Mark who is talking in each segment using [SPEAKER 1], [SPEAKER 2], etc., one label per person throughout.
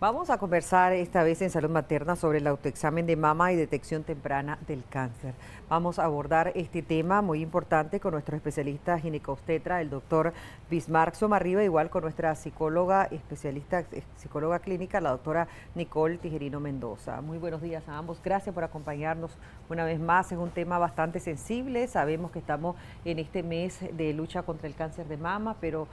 [SPEAKER 1] Vamos a conversar esta vez en Salud Materna sobre el autoexamen de mama y detección temprana del cáncer. Vamos a abordar este tema muy importante con nuestro especialista ginecobstetra, el doctor Bismarck Somarriba, igual con nuestra psicóloga especialista, psicóloga clínica, la doctora Nicole Tijerino Mendoza. Muy buenos días a ambos. Gracias por acompañarnos una vez más. Es un tema bastante sensible. Sabemos que estamos en este mes de lucha contra el cáncer de mama, pero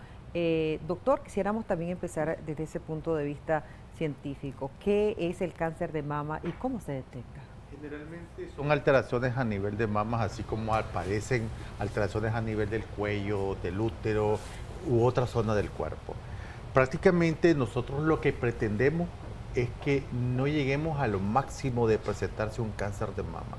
[SPEAKER 1] doctor, quisiéramos también empezar desde ese punto de vista científico. ¿Qué es el cáncer de mama y cómo se detecta?
[SPEAKER 2] Generalmente son alteraciones a nivel de mamas, así como aparecen alteraciones a nivel del cuello, del útero u otra zona del cuerpo. Prácticamente nosotros lo que pretendemos es que no lleguemos a lo máximo de presentarse un cáncer de mama.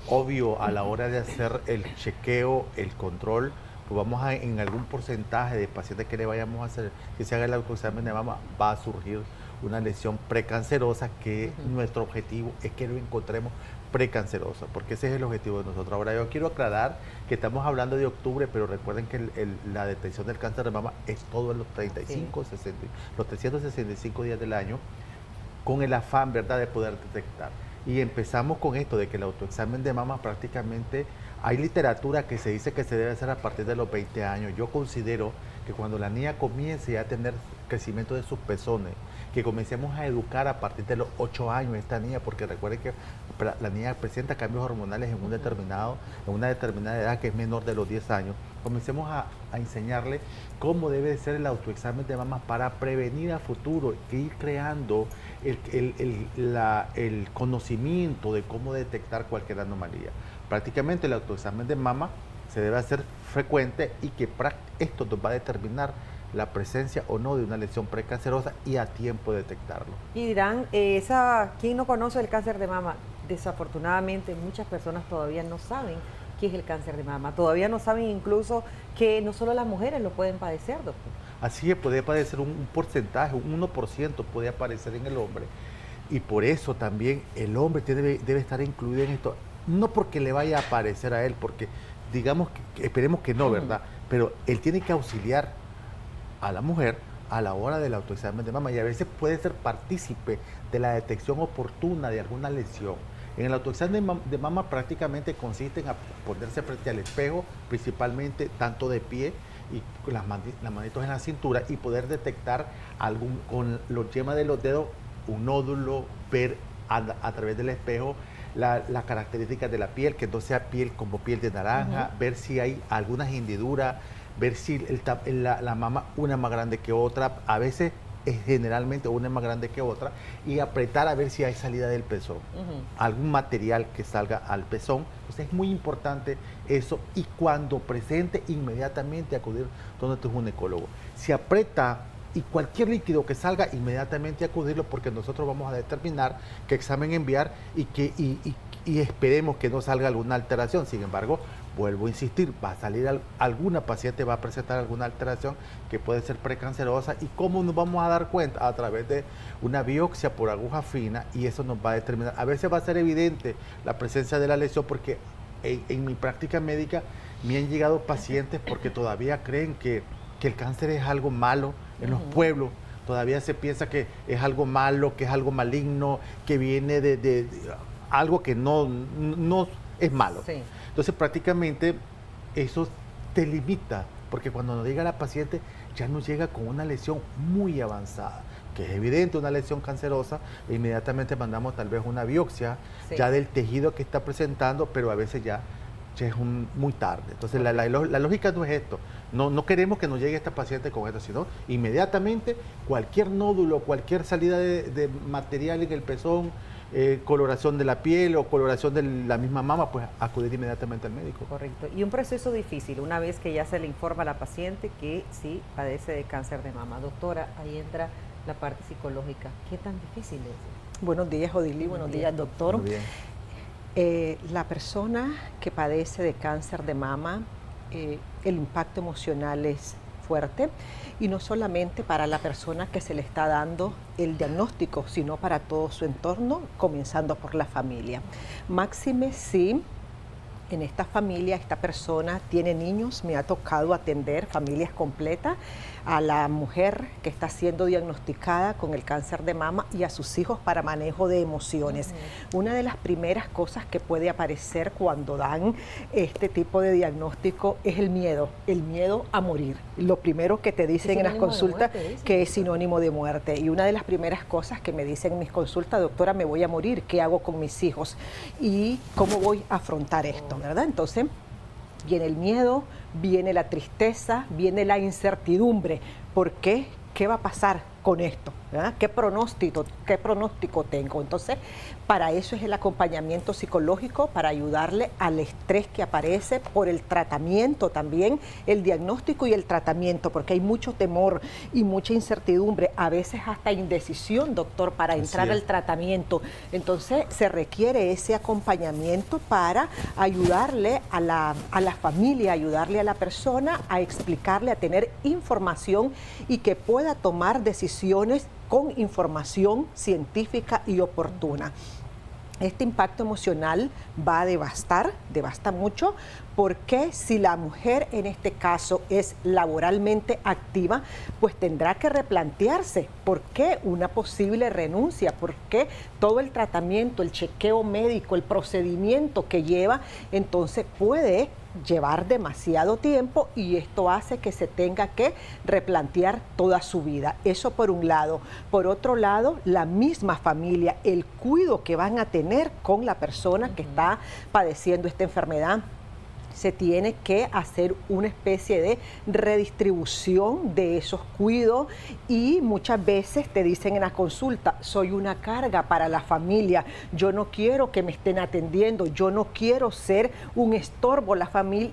[SPEAKER 2] Obvio, a la hora de hacer el chequeo, el control, pues vamos a, en algún porcentaje de pacientes que le vayamos a hacer, que se haga el autoexamen de mama, va a surgir una lesión precancerosa, que nuestro objetivo es que lo encontremos precancerosa, porque ese es el objetivo de nosotros. Ahora, yo quiero aclarar que estamos hablando de octubre, pero recuerden que la detección del cáncer de mama es todo en los 35, sí, 60, los 365 días del año, con el afán, ¿verdad?, de poder detectar. Y empezamos con esto de que el autoexamen de mama prácticamente, hay literatura que se dice que se debe hacer a partir de los 20 años. Yo considero que cuando la niña comience a tener crecimiento de sus pezones, que comencemos a educar a partir de los 8 años esta niña, porque recuerden que la niña presenta cambios hormonales en una determinada edad que es menor de los 10 años. Comencemos a enseñarle cómo debe ser el autoexamen de mama para prevenir a futuro, e ir creando el conocimiento de cómo detectar cualquier anomalía. Prácticamente el autoexamen de mama se debe hacer frecuente y que esto nos va a determinar la presencia o no de una lesión precancerosa y a tiempo de detectarlo.
[SPEAKER 1] Y dirán, ¿quién no conoce el cáncer de mama? Desafortunadamente muchas personas todavía no saben qué es el cáncer de mama. Todavía no saben incluso que no solo las mujeres lo pueden padecer, doctor.
[SPEAKER 2] Así es, puede padecer un porcentaje, un 1% puede aparecer en el hombre. Y por eso también el hombre debe estar incluido en esto. No porque le vaya a aparecer a él, porque digamos que esperemos que no, ¿verdad? Pero él tiene que auxiliar a la mujer a la hora del autoexamen de mama y a veces puede ser partícipe de la detección oportuna de alguna lesión. En el autoexamen de mama prácticamente consiste en ponerse frente al espejo, principalmente tanto de pie y con las manitos en la cintura, y poder detectar con los yemas de los dedos un nódulo, ver a través del espejo las características de la piel, que no sea piel como piel de naranja, ver si hay algunas hendiduras, ver si la mama una es más grande que otra, a veces generalmente una es más grande que otra, y apretar a ver si hay salida del pezón, algún material que salga al pezón. Entonces es muy importante eso, y cuando presente inmediatamente acudir donde tu ginecólogo. Si aprieta y cualquier líquido que salga, inmediatamente acudirlo, porque nosotros vamos a determinar qué examen enviar y esperemos que no salga alguna alteración. Sin embargo, vuelvo a insistir, va a salir alguna paciente, va a presentar alguna alteración que puede ser precancerosa. ¿Y cómo nos vamos a dar cuenta? A través de una biopsia por aguja fina, y eso nos va a determinar. A veces va a ser evidente la presencia de la lesión, porque en mi práctica médica me han llegado pacientes porque todavía creen que el cáncer es algo malo. En los pueblos todavía se piensa que es algo malo, que es algo maligno, que viene de algo que no es malo. Sí. Entonces prácticamente eso te limita, porque cuando nos llega la paciente ya nos llega con una lesión muy avanzada, que es evidente una lesión cancerosa, e inmediatamente mandamos tal vez una biopsia, sí, ya del tejido que está presentando, pero a veces ya es muy tarde. Entonces la lógica no es esto. No queremos que nos llegue esta paciente con esto, sino inmediatamente cualquier nódulo, cualquier salida de material en el pezón, coloración de la piel o coloración de la misma mama, pues acudir inmediatamente al médico.
[SPEAKER 1] Correcto. Y un proceso difícil, una vez que ya se le informa a la paciente que sí padece de cáncer de mama. Doctora, ahí entra la parte psicológica. ¿Qué tan difícil es?
[SPEAKER 3] Buenos días, Odili. Buenos días, doctor.
[SPEAKER 2] Muy bien.
[SPEAKER 3] La persona que padece de cáncer de mama, el impacto emocional es fuerte, y no solamente para la persona que se le está dando el diagnóstico, sino para todo su entorno, comenzando por la familia. Máxime si En esta familia, esta persona tiene niños, me ha tocado atender familias completas, a la mujer que está siendo diagnosticada con el cáncer de mama y a sus hijos para manejo de emociones. Una de las primeras cosas que puede aparecer cuando dan este tipo de diagnóstico es el miedo a morir. Lo primero que te dicen en las consultas que es sinónimo de muerte. Y una de las primeras cosas que me dicen en mis consultas, doctora, me voy a morir, ¿qué hago con mis hijos? ¿Y cómo voy a afrontar esto? ¿Verdad? Entonces, viene el miedo, viene la tristeza, viene la incertidumbre. ¿Por qué? ¿Qué va a pasar con esto? ¿Verdad? ¿Qué pronóstico tengo? Entonces, para eso es el acompañamiento psicológico, para ayudarle al estrés que aparece por el tratamiento también, el diagnóstico y el tratamiento, porque hay mucho temor y mucha incertidumbre, a veces hasta indecisión, doctor, para entrar al tratamiento. Entonces, se requiere ese acompañamiento para ayudarle a la familia, ayudarle a la persona a explicarle, a tener información y que pueda tomar decisiones con información científica y oportuna. Este impacto emocional va a devasta mucho, porque si la mujer en este caso es laboralmente activa, pues tendrá que replantearse por qué una posible renuncia, por qué todo el tratamiento, el chequeo médico, el procedimiento que lleva, entonces puede llevar demasiado tiempo y esto hace que se tenga que replantear toda su vida. Eso por un lado. Por otro lado, la misma familia, el cuidado que van a tener con la persona que está padeciendo esta enfermedad. Se tiene que hacer una especie de redistribución de esos cuidados y muchas veces te dicen en la consulta, soy una carga para la familia, yo no quiero que me estén atendiendo, yo no quiero ser un estorbo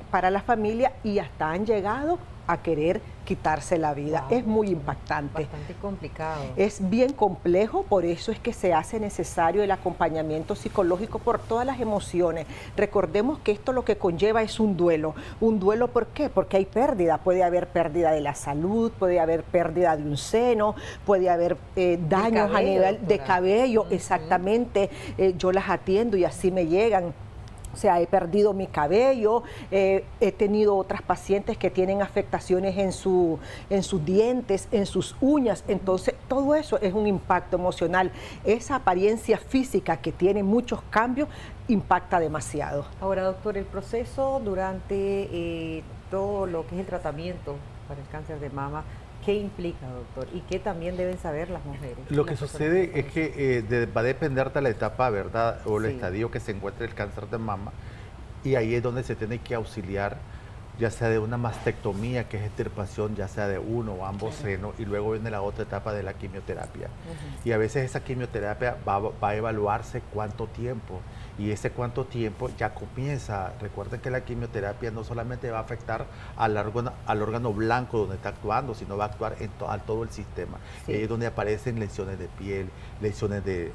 [SPEAKER 3] para la familia y hasta han llegado a querer quitarse la vida.
[SPEAKER 1] Wow.
[SPEAKER 3] Es muy impactante.
[SPEAKER 1] Bastante complicado.
[SPEAKER 3] Es bien complejo, por eso es que se hace necesario el acompañamiento psicológico por todas las emociones. Recordemos que esto lo que conlleva es un duelo. ¿Un duelo por qué? Porque hay pérdida. Puede haber pérdida de la salud, puede haber pérdida de un seno, puede haber daños
[SPEAKER 1] cabello,
[SPEAKER 3] a nivel de
[SPEAKER 1] doctora.
[SPEAKER 3] cabello. Exactamente. Yo las atiendo y así me llegan. O sea, he perdido mi cabello, he tenido otras pacientes que tienen afectaciones en sus dientes, en sus uñas. Entonces, todo eso es un impacto emocional. Esa apariencia física que tiene muchos cambios impacta demasiado.
[SPEAKER 1] Ahora, doctor, el proceso durante todo lo que es el tratamiento para el cáncer de mama, ¿qué implica, doctor? ¿Y qué también deben saber las mujeres?
[SPEAKER 2] Lo que sucede es que va a depender de la etapa, ¿verdad? O el estadio que se encuentre el cáncer de mama. Y ahí es donde se tiene que auxiliar, ya sea de una mastectomía, que es extirpación, ya sea de uno o ambos senos, y luego viene la otra etapa de la quimioterapia. Y a veces esa quimioterapia va a evaluarse cuánto tiempo. Y ese cuánto tiempo ya comienza. Recuerden que la quimioterapia no solamente va a afectar al órgano blanco donde está actuando, sino va a actuar a todo el sistema. Ahí es donde aparecen lesiones de piel, lesiones de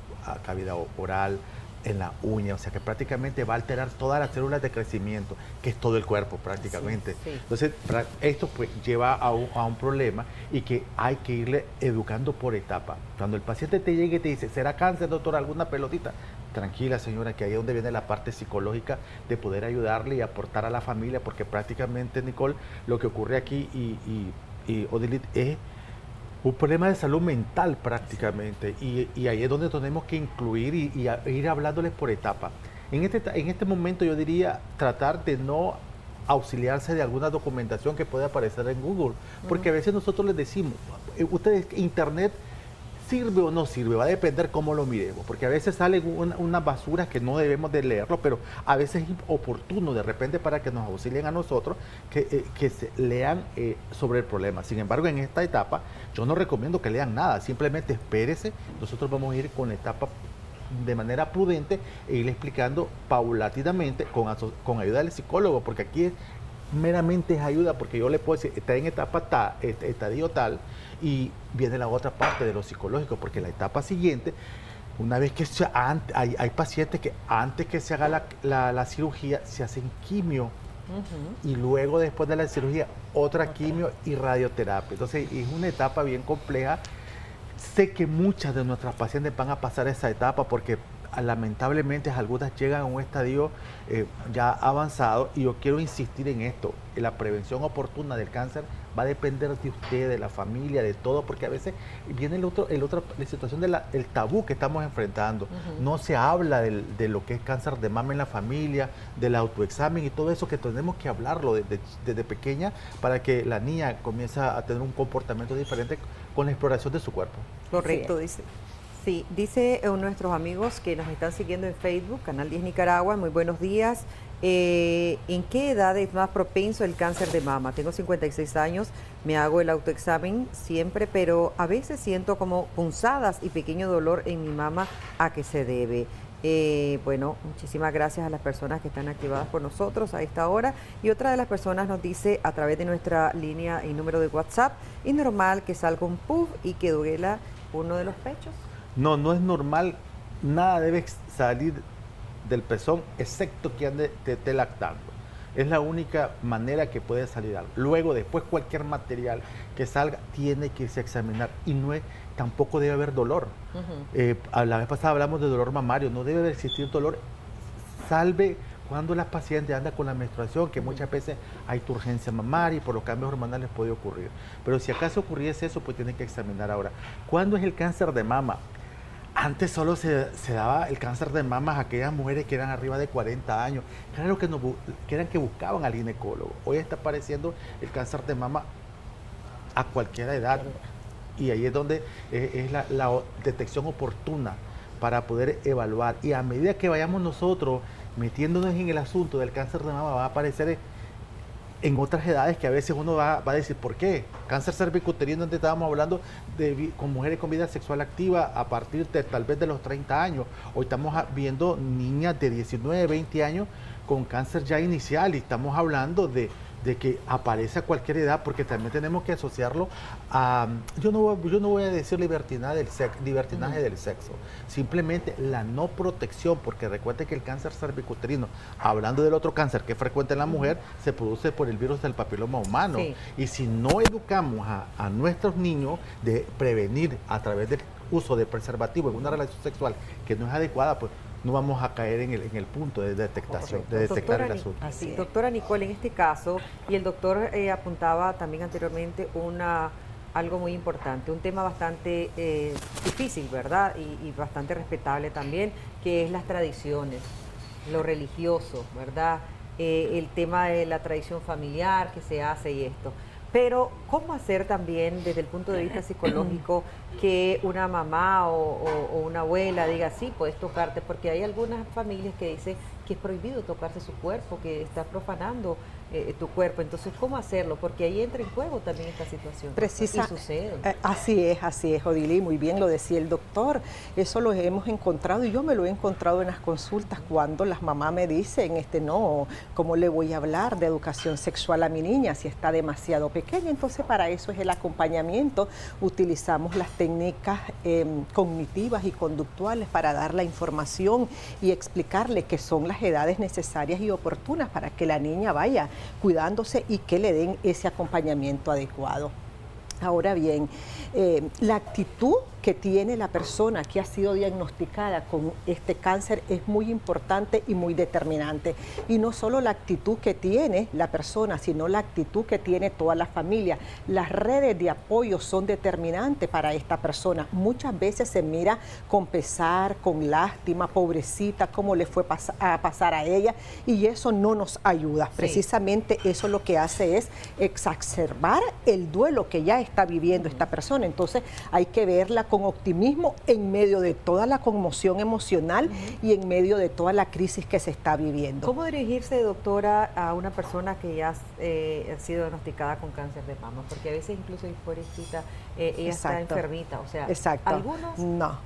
[SPEAKER 2] cavidad oral, en la uña, o sea que prácticamente va a alterar todas las células de crecimiento, que es todo el cuerpo prácticamente. Entonces, esto pues lleva a un problema y que hay que irle educando por etapa. Cuando el paciente te llegue y te dice, ¿será cáncer, doctor, alguna pelotita? Tranquila, señora, que ahí es donde viene la parte psicológica de poder ayudarle y aportar a la familia, porque prácticamente, Nicole, lo que ocurre aquí y Odilit es un problema de salud mental prácticamente, y ahí es donde tenemos que incluir y ir hablándoles por etapa. En este momento yo diría tratar de no auxiliarse de alguna documentación que pueda aparecer en Google, porque a veces nosotros les decimos, ustedes, internet ¿sirve o no sirve? Va a depender cómo lo miremos, porque a veces salen unas basuras que no debemos de leerlo, pero a veces es oportuno de repente para que nos auxilien a nosotros que se lean sobre el problema. Sin embargo, en esta etapa yo no recomiendo que lean nada, simplemente espérese, nosotros vamos a ir con la etapa de manera prudente e ir explicando paulatinamente con ayuda del psicólogo, porque aquí es meramente es ayuda, porque yo le puedo decir, está en etapa estadio tal, y viene la otra parte de lo psicológico, porque la etapa siguiente, una vez que hay pacientes que antes que se haga la cirugía se hacen quimio, y luego después de la cirugía otra quimio y radioterapia. Entonces es una etapa bien compleja. Sé que muchas de nuestras pacientes van a pasar esa etapa porque lamentablemente algunas llegan a un estadio ya avanzado, y yo quiero insistir en esto: la prevención oportuna del cáncer va a depender de usted, de la familia, de todo, porque a veces viene la situación del tabú que estamos enfrentando. No se habla de lo que es cáncer de mama en la familia, del autoexamen y todo eso, que tenemos que hablarlo desde pequeña para que la niña comience a tener un comportamiento diferente con la exploración de su cuerpo.
[SPEAKER 1] Correcto, dice. Sí, dice nuestros amigos que nos están siguiendo en Facebook, Canal 10 Nicaragua, muy buenos días. ¿En qué edad es más propenso el cáncer de mama? Tengo 56 años, me hago el autoexamen siempre, pero a veces siento como punzadas y pequeño dolor en mi mama. ¿A qué se debe? Bueno, muchísimas gracias a las personas que están activadas por nosotros a esta hora. Y otra de las personas nos dice a través de nuestra línea y número de WhatsApp: ¿es normal que salga un puff y que duela uno de los pechos?
[SPEAKER 2] No, no es normal. Nada debe salir del pezón excepto que ande te esté lactando. Es la única manera que puede salir algo. Luego, después, cualquier material que salga tiene que irse a examinar, y tampoco debe haber dolor. A la vez pasada hablamos de dolor mamario. No debe existir dolor, salve cuando las pacientes andan con la menstruación, que muchas veces hay turgencia mamaria y por los cambios hormonales puede ocurrir. Pero si acaso ocurriese eso, pues tiene que examinar. Ahora, ¿cuándo es el cáncer de mama? Antes solo se daba el cáncer de mama a aquellas mujeres que eran arriba de 40 años, que eran que buscaban al ginecólogo. Hoy está apareciendo el cáncer de mama a cualquier edad, y ahí es donde es la detección oportuna para poder evaluar. Y a medida que vayamos nosotros metiéndonos en el asunto del cáncer de mama, va a aparecer en otras edades que a veces uno va a decir, ¿por qué? Cáncer cervicuterino, donde estábamos hablando con mujeres con vida sexual activa a partir de tal vez de los 30 años. Hoy estamos viendo niñas de 19, 20 años con cáncer ya inicial, y estamos hablando de que aparece a cualquier edad, porque también tenemos que asociarlo a, yo no voy a decir libertinaje del sexo, simplemente la no protección, porque recuerde que el cáncer cervicuterino, hablando del otro cáncer que es frecuente en la mujer, se produce por el virus del papiloma humano. Sí. Y si no educamos a nuestros niños de prevenir a través del uso de preservativo en una relación sexual que no es adecuada, pues no vamos a caer en el punto de detectación, de detectar el asunto.
[SPEAKER 1] Así, doctora Nicole, en este caso, y el doctor apuntaba también anteriormente algo muy importante, un tema bastante difícil, ¿verdad? Y bastante respetable también, que es las tradiciones, lo religioso, ¿verdad? El tema de la tradición familiar que se hace y esto. Pero, ¿cómo hacer también desde el punto de vista psicológico que una mamá o una abuela diga, sí, puedes tocarte? Porque hay algunas familias que dicen que es prohibido tocarse su cuerpo, que está profanando tu cuerpo. Entonces, ¿cómo hacerlo? Porque ahí entra en juego también esta situación.
[SPEAKER 3] Precisa,
[SPEAKER 1] y sucede.
[SPEAKER 3] Así es, Odilí, muy bien lo decía el doctor. Eso lo hemos encontrado, y yo me lo he encontrado en las consultas cuando las mamás me dicen, no, ¿cómo le voy a hablar de educación sexual a mi niña si está demasiado pequeña? Entonces, para eso es el acompañamiento. Utilizamos las técnicas cognitivas y conductuales para dar la información y explicarle que son las edades necesarias y oportunas para que la niña vaya cuidándose y que le den ese acompañamiento adecuado. Ahora bien, la actitud que tiene la persona que ha sido diagnosticada con este cáncer es muy importante y muy determinante. Y no solo la actitud que tiene la persona, sino la actitud que tiene toda la familia. Las redes de apoyo son determinantes para esta persona. Muchas veces se mira con pesar, con lástima, pobrecita, cómo le fue a pasar a ella, y eso no nos ayuda. Sí. Precisamente eso lo que hace es exacerbar el duelo que ya está viviendo esta persona. Entonces hay que verla con optimismo en medio de toda la conmoción emocional y en medio de toda la crisis que se está viviendo.
[SPEAKER 1] ¿Cómo dirigirse, doctora, a una persona que ya ha sido diagnosticada con cáncer de mama? Porque a veces incluso pobrecita, ella está enfermita, o sea, ¿algunos?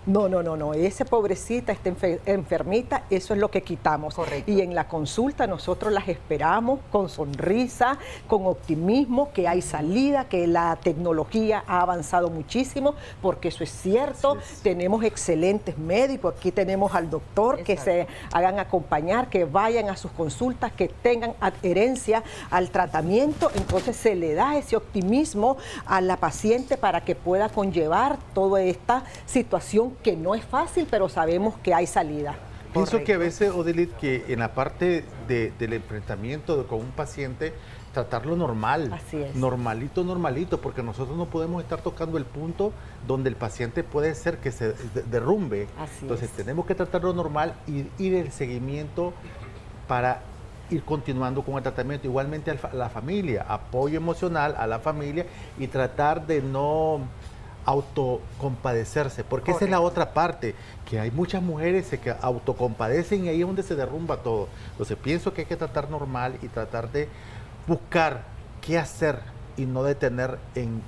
[SPEAKER 3] No, esa pobrecita está enfermita, eso es lo que quitamos.
[SPEAKER 1] Correcto.
[SPEAKER 3] Y en la consulta nosotros las esperamos con sonrisa, con optimismo, que hay salida, que la tecnología ha avanzado muchísimo, porque eso es cierto, tenemos excelentes médicos, aquí tenemos al doctor, que se hagan acompañar, que vayan a sus consultas, que tengan adherencia al tratamiento, entonces se le da ese optimismo a la paciente para que pueda conllevar toda esta situación que no es fácil, pero sabemos que hay salida.
[SPEAKER 2] Pienso que a veces, Odelit, que en la parte del enfrentamiento con un paciente, tratarlo normal,
[SPEAKER 3] así es,
[SPEAKER 2] normalito, porque nosotros no podemos estar tocando el punto donde el paciente puede ser que se derrumbe.
[SPEAKER 3] Así
[SPEAKER 2] Entonces
[SPEAKER 3] es.
[SPEAKER 2] tenemos que tratarlo normal y ir el seguimiento para ir continuando con el tratamiento. Igualmente a la familia, apoyo emocional a la familia y tratar de no autocompadecerse, porque esa es la otra parte, que hay muchas mujeres que autocompadecen y ahí es donde se derrumba todo. Entonces pienso que hay que tratar normal y tratar de buscar qué hacer y no detener en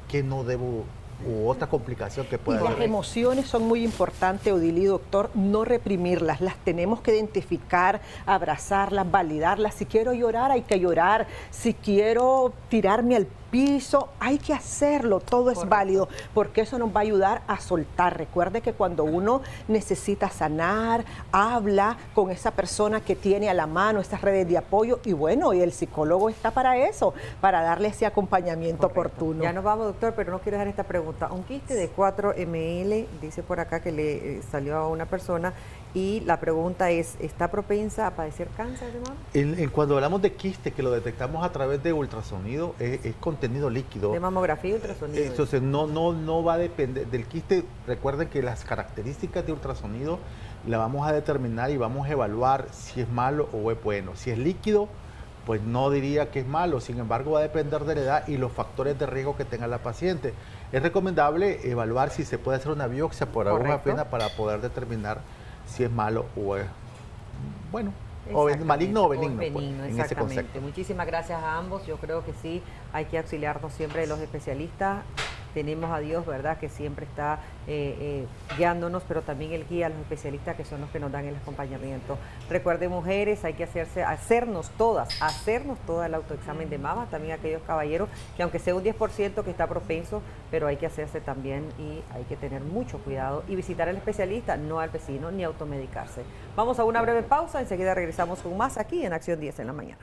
[SPEAKER 2] qué no debo u otra complicación que pueda
[SPEAKER 3] haber.
[SPEAKER 2] haber.
[SPEAKER 3] Las emociones son muy importantes, Odili, doctor, no reprimirlas, las tenemos que identificar, abrazarlas, validarlas. Si quiero llorar, hay que llorar. Si quiero tirarme al piso, hay que hacerlo, todo es válido, porque eso nos va a ayudar a soltar. Recuerde que cuando uno necesita sanar, habla con esa persona que tiene a la mano esas redes de apoyo y bueno, y el psicólogo está para eso, para darle ese acompañamiento oportuno.
[SPEAKER 1] Ya nos vamos, doctor, pero no quiero dejar esta pregunta. Un quiste de 4 ml, dice por acá que le salió a una persona, y la pregunta es, ¿está propensa a padecer cáncer de mama?
[SPEAKER 2] Cuando hablamos de quiste, que lo detectamos a través de ultrasonido, es contenido líquido.
[SPEAKER 1] De mamografía y ultrasonido.
[SPEAKER 2] Entonces no va a depender del quiste. Recuerden que las características de ultrasonido la vamos a determinar y vamos a evaluar si es malo o es bueno. Si es líquido, pues no diría que es malo, sin embargo va a depender de la edad y los factores de riesgo que tenga la paciente. Es recomendable evaluar si se puede hacer una biopsia por aguja fina para poder determinar si es malo o es bueno, o maligno o benigno,
[SPEAKER 1] benigno,
[SPEAKER 2] pues, en ese concepto.
[SPEAKER 1] Muchísimas gracias a ambos. Yo creo que sí, hay que auxiliarnos siempre de los especialistas. Tenemos a Dios, ¿verdad?, que siempre está guiándonos, pero también Él guía a los especialistas, que son los que nos dan el acompañamiento. Recuerden, mujeres, hay que hacernos todas el autoexamen de mama, también aquellos caballeros, que aunque sea un 10% que está propenso, pero hay que hacerse también y hay que tener mucho cuidado y visitar al especialista, no al vecino, ni automedicarse. Vamos a una breve pausa, enseguida regresamos con más aquí en Acción 10 en la mañana.